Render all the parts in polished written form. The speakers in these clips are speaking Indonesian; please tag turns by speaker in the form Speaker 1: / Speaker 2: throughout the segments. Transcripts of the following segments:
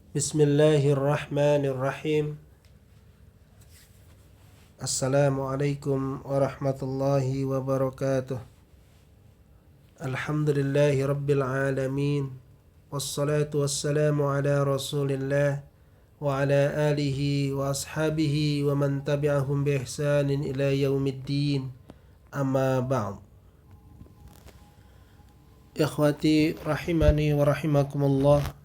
Speaker 1: Bismillahirrahmanirrahim. Assalamualaikum warahmatullahi wabarakatuh. Alhamdulillahi rabbil alamin. Wassalatu wassalamu ala rasulillah wa ala alihi wa ashabihi wa man tabi'ahum bi ihsanin ila yaumiddin. Amma ba'd. Ikhwati rahimani wa rahimakumullah.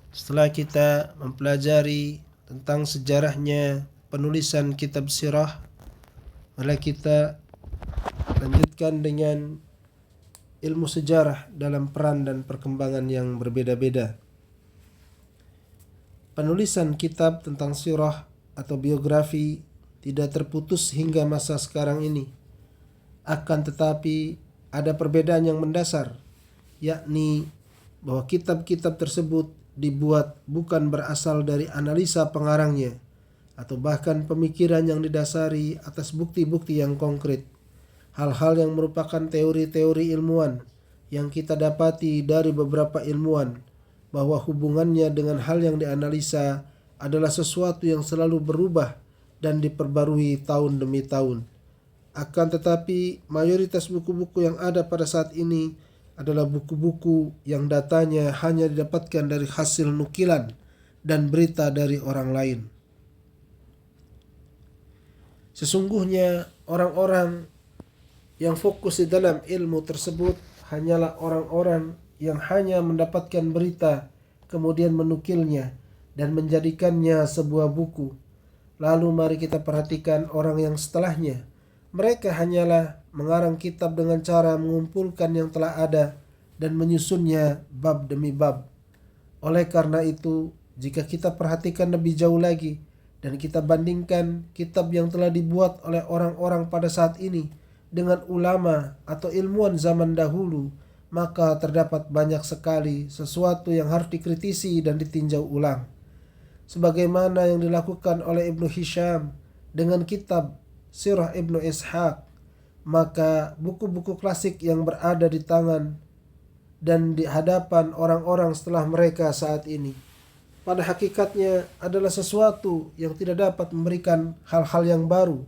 Speaker 1: Setelah kita mempelajari tentang sejarahnya penulisan kitab sirah, mari kita lanjutkan dengan ilmu sejarah dalam peran dan perkembangan yang berbeda-beda. Penulisan kitab tentang sirah atau biografi tidak terputus hingga masa sekarang ini. Akan tetapi ada perbedaan yang mendasar, yakni bahwa kitab-kitab tersebut dibuat bukan berasal dari analisa pengarangnya atau bahkan pemikiran yang didasari atas bukti-bukti yang konkret. Hal-hal yang merupakan teori-teori ilmuwan yang kita dapati dari beberapa ilmuwan bahwa hubungannya dengan hal yang dianalisa adalah sesuatu yang selalu berubah dan diperbarui tahun demi tahun. Akan tetapi mayoritas buku-buku yang ada pada saat ini adalah buku-buku yang datanya hanya didapatkan dari hasil nukilan dan berita dari orang lain. Sesungguhnya orang-orang yang fokus di dalam ilmu tersebut hanyalah orang-orang yang hanya mendapatkan berita kemudian menukilnya dan menjadikannya sebuah buku. Lalu mari kita perhatikan orang yang setelahnya. Mereka hanyalah mengarang kitab dengan cara mengumpulkan yang telah ada dan menyusunnya bab demi bab. Oleh karena itu, jika kita perhatikan lebih jauh lagi dan kita bandingkan kitab yang telah dibuat oleh orang-orang pada saat ini dengan ulama atau ilmuwan zaman dahulu, maka terdapat banyak sekali sesuatu yang harus dikritisi dan ditinjau ulang. Sebagaimana yang dilakukan oleh Ibnu Hisham dengan kitab Sirah Ibnu Ishaq, maka buku-buku klasik yang berada di tangan dan di hadapan orang-orang setelah mereka saat ini pada hakikatnya adalah sesuatu yang tidak dapat memberikan hal-hal yang baru,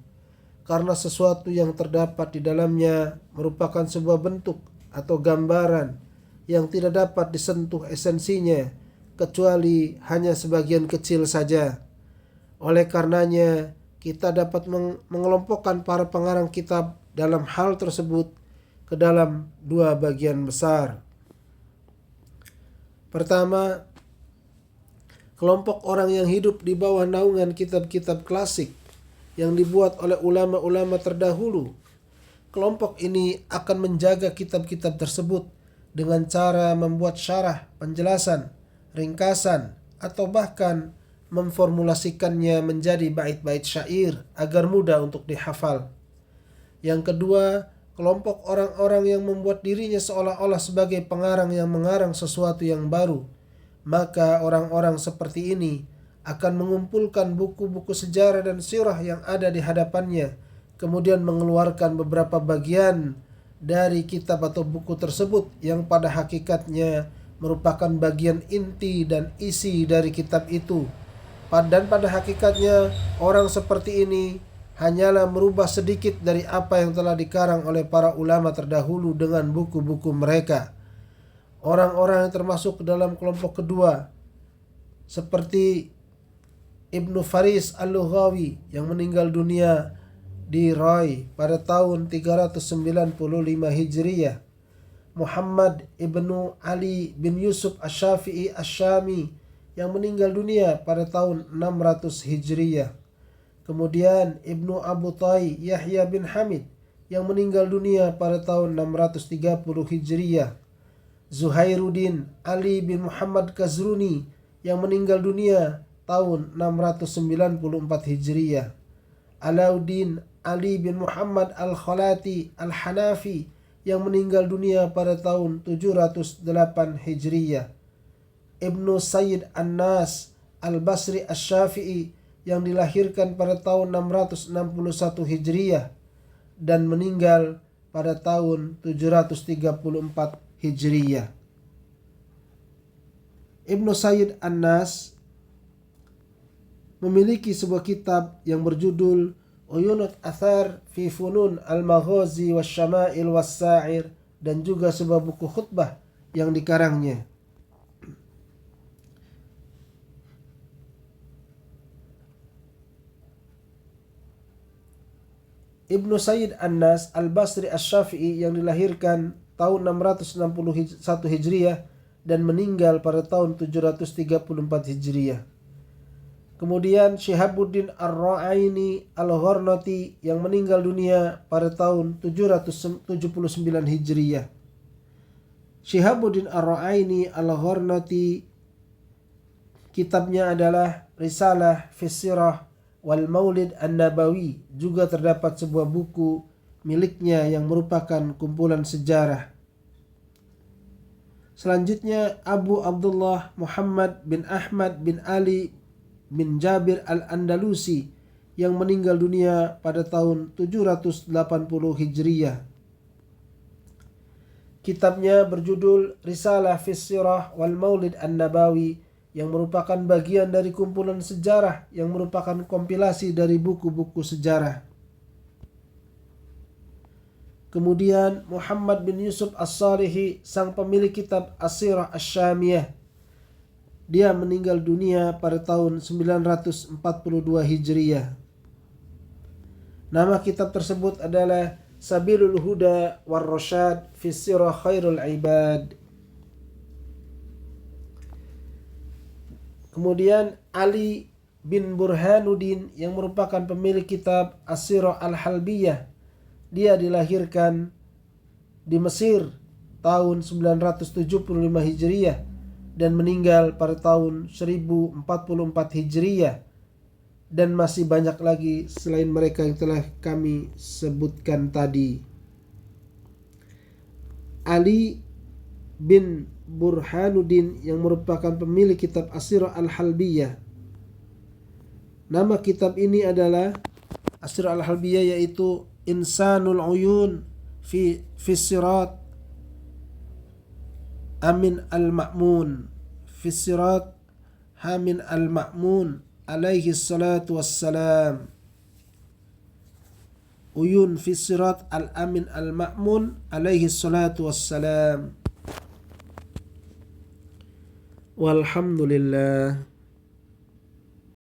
Speaker 1: karena sesuatu yang terdapat di dalamnya merupakan sebuah bentuk atau gambaran yang tidak dapat disentuh esensinya kecuali hanya sebagian kecil saja. Oleh karenanya kita dapat mengelompokkan para pengarang kitab dalam hal tersebut ke dalam dua bagian besar. Pertama, kelompok orang yang hidup di bawah naungan kitab-kitab klasik yang dibuat oleh ulama-ulama terdahulu. Kelompok ini akan menjaga kitab-kitab tersebut dengan cara membuat syarah, penjelasan, ringkasan, atau bahkan memformulasikannya menjadi bait-bait syair agar mudah untuk dihafal. Yang kedua, kelompok orang-orang yang membuat dirinya seolah-olah sebagai pengarang yang mengarang sesuatu yang baru. Maka orang-orang seperti ini akan mengumpulkan buku-buku sejarah dan sirah yang ada di hadapannya, kemudian mengeluarkan beberapa bagian dari kitab atau buku tersebut yang pada hakikatnya merupakan bagian inti dan isi dari kitab itu. Dan pada hakikatnya orang seperti ini hanyalah merubah sedikit dari apa yang telah dikarang oleh para ulama terdahulu dengan buku-buku mereka. Orang-orang yang termasuk dalam kelompok kedua seperti Ibnu Faris Al-Lughawi yang meninggal dunia di Rai pada tahun 395 Hijriyah, Muhammad Ibnu Ali bin Yusuf Asy-Syafi'i Asy-Syami yang meninggal dunia pada tahun 600 Hijriyah. Kemudian Ibnu Abu Tai Yahya bin Hamid yang meninggal dunia pada tahun 630 Hijriyah. Zuhairuddin Ali bin Muhammad Kazruni yang meninggal dunia tahun 694 Hijriyah. Alauddin Ali bin Muhammad Al-Khalati Al-Hanafi yang meninggal dunia pada tahun 708 Hijriyah. Ibnu Sayyid An-Nas Al-Basri Asy-Syafi'i yang dilahirkan pada tahun 661 Hijriyah dan meninggal pada tahun 734 Hijriyah. Ibnu Sayyid An-Nas memiliki sebuah kitab yang berjudul Uyunut Athar fi Funun Al-Maghazi Wasyama'il Was-Sa'ir, dan juga sebuah buku khutbah yang dikarangnya. Ibnu Sayyid An-Nas Al-Basri Asy-Syafi'i yang dilahirkan tahun 661 Hijriah dan meninggal pada tahun 734 Hijriah. Kemudian Syihabuddin Ar-Ra'aini Al-Gharnati yang meninggal dunia pada tahun 779 Hijriah. Syihabuddin Ar-Ra'aini Al-Gharnati kitabnya adalah Risalah Fis-Sirah wal Maulid An-Nabawi. Juga terdapat sebuah buku miliknya yang merupakan kumpulan sejarah. Selanjutnya Abu Abdullah Muhammad bin Ahmad bin Ali bin Jabir Al-Andalusi yang meninggal dunia pada tahun 780 Hijriah. Kitabnya berjudul Risalah Fis-Sirah wal Maulid An-Nabawi yang merupakan bagian dari kumpulan sejarah yang merupakan kompilasi dari buku-buku sejarah. Kemudian Muhammad bin Yusuf As-Salihi, sang pemilik kitab As-Sirah Asy-Syamiyah, dia meninggal dunia pada tahun 942 Hijriah. Nama kitab tersebut adalah Sabilul Huda war Rasyad fi Sirah Khairul Ibad. Kemudian Ali bin Burhanuddin yang merupakan pemilik kitab As-Sirah Al-Halbiyah, dia dilahirkan di Mesir tahun 975 Hijriah dan meninggal pada tahun 1044 Hijriah, dan masih banyak lagi selain mereka yang telah kami sebutkan tadi. Ali bin Burhanuddin yang merupakan pemilik kitab As-Sirah Al-Halbiyah. Nama kitab ini adalah As-Sirah Al-Halbiyah, yaitu Insanul Uyun fi Sirat Amin Al-Ma'mun, fi Sirat Hamin Al-Ma'mun alaihi salatu wassalam. Uyun fi Sirat Al-Amin Al-Ma'mun alaihi salatu wassalam. Walhamdulillah.